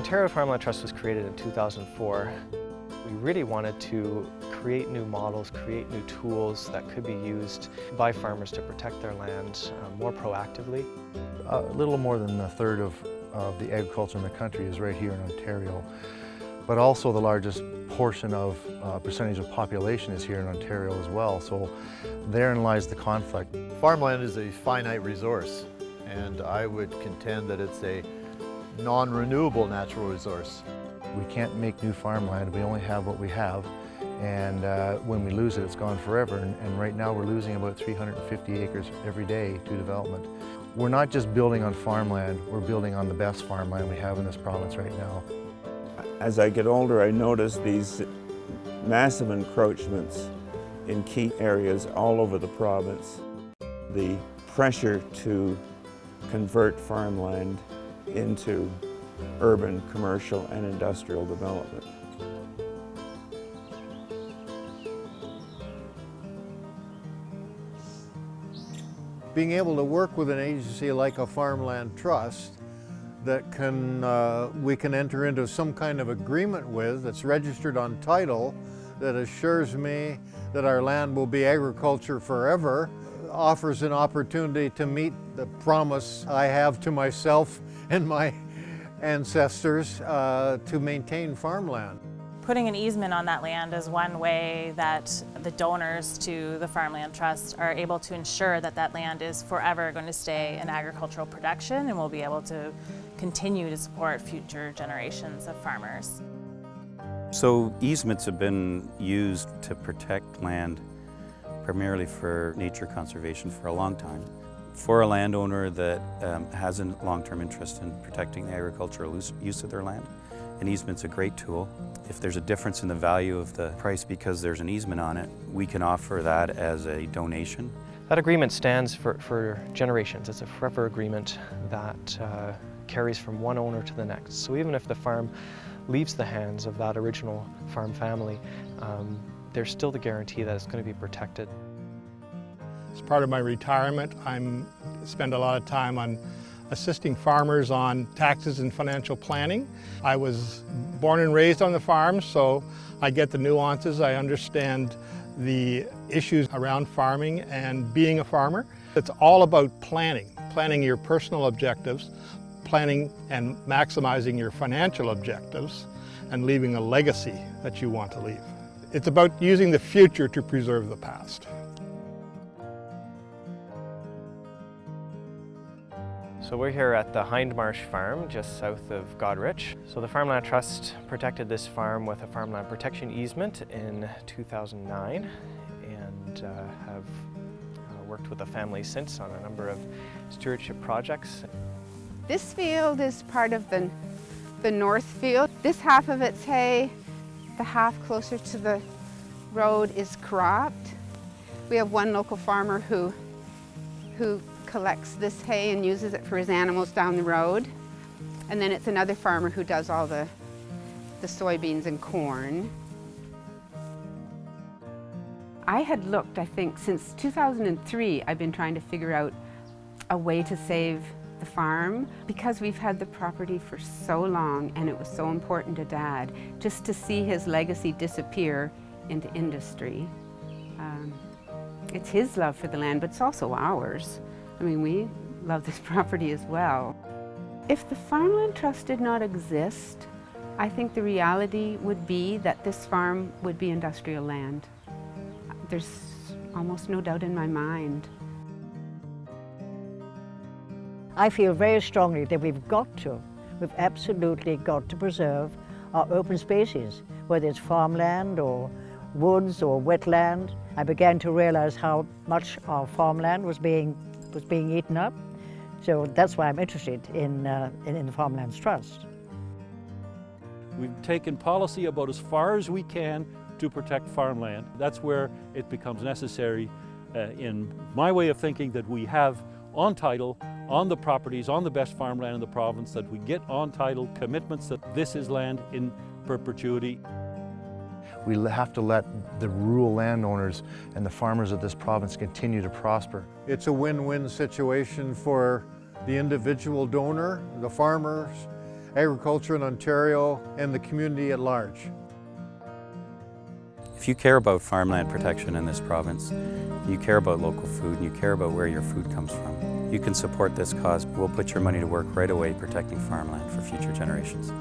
Ontario Farmland Trust was created in 2004. We really wanted to create new models, create new tools that could be used by farmers to protect their land more proactively. A little more than a third of the agriculture in the country is right here in Ontario, but also the largest portion of percentage of population is here in Ontario as well, so therein lies the conflict. Farmland is a finite resource, and I would contend that it's a non-renewable natural resource. We can't make new farmland, we only have what we have, and when we lose it, it's gone forever, and right now we're losing about 350 acres every day to development. We're not just building on farmland, we're building on the best farmland we have in this province right now. As I get older, I notice these massive encroachments in key areas all over the province. The pressure to convert farmland into urban, commercial, and industrial development. Being able to work with an agency like a Farmland Trust that we can enter into some kind of agreement with that's registered on title that assures me that our land will be agriculture forever, offers an opportunity to meet the promise I have to myself and my ancestors to maintain farmland. Putting an easement on that land is one way that the donors to the Farmland Trust are able to ensure that that land is forever going to stay in agricultural production and will be able to continue to support future generations of farmers. So easements have been used to protect land primarily for nature conservation for a long time. For a landowner that has a long-term interest in protecting the agricultural use of their land, an easement's a great tool. If there's a difference in the value of the price because there's an easement on it, we can offer that as a donation. That agreement stands for generations. It's a forever agreement that carries from one owner to the next. So even if the farm leaves the hands of that original farm family, there's still the guarantee that it's going to be protected. As part of my retirement, I spend a lot of time on assisting farmers on taxes and financial planning. I was born and raised on the farm, so I get the nuances. I understand the issues around farming and being a farmer. It's all about planning your personal objectives, planning and maximizing your financial objectives, and leaving a legacy that you want to leave. It's about using the future to preserve the past. So we're here at the Hindmarsh Farm, just south of Goderich. So the Farmland Trust protected this farm with a farmland protection easement in 2009 and have worked with the family since on a number of stewardship projects. This field is part of the north field. This half of it's hay, the half closer to the road is cropped. We have one local farmer who collects this hay and uses it for his animals down the road. And then it's another farmer who does all the soybeans and corn. I had looked, I think, since 2003, I've been trying to figure out a way to save the farm because we've had the property for so long and it was so important to Dad. Just to see his legacy disappear into industry. It's his love for the land, but it's also ours. I mean, we love this property as well. If the Farmland Trust did not exist, I think the reality would be that this farm would be industrial land. There's almost no doubt in my mind. I feel very strongly that we've absolutely got to preserve our open spaces, whether it's farmland or woods or wetland. I began to realize how much our farmland was being eaten up. So that's why I'm interested in the Farmland Trust. We've taken policy about as far as we can to protect farmland. That's where it becomes necessary, in my way of thinking, that we have on title, on the properties, on the best farmland in the province, that we get on title commitments that this is land in perpetuity. We have to let the rural landowners and the farmers of this province continue to prosper. It's a win-win situation for the individual donor, the farmers, agriculture in Ontario, and the community at large. If you care about farmland protection in this province, you care about local food, and you care about where your food comes from, you can support this cause. We'll put your money to work right away protecting farmland for future generations.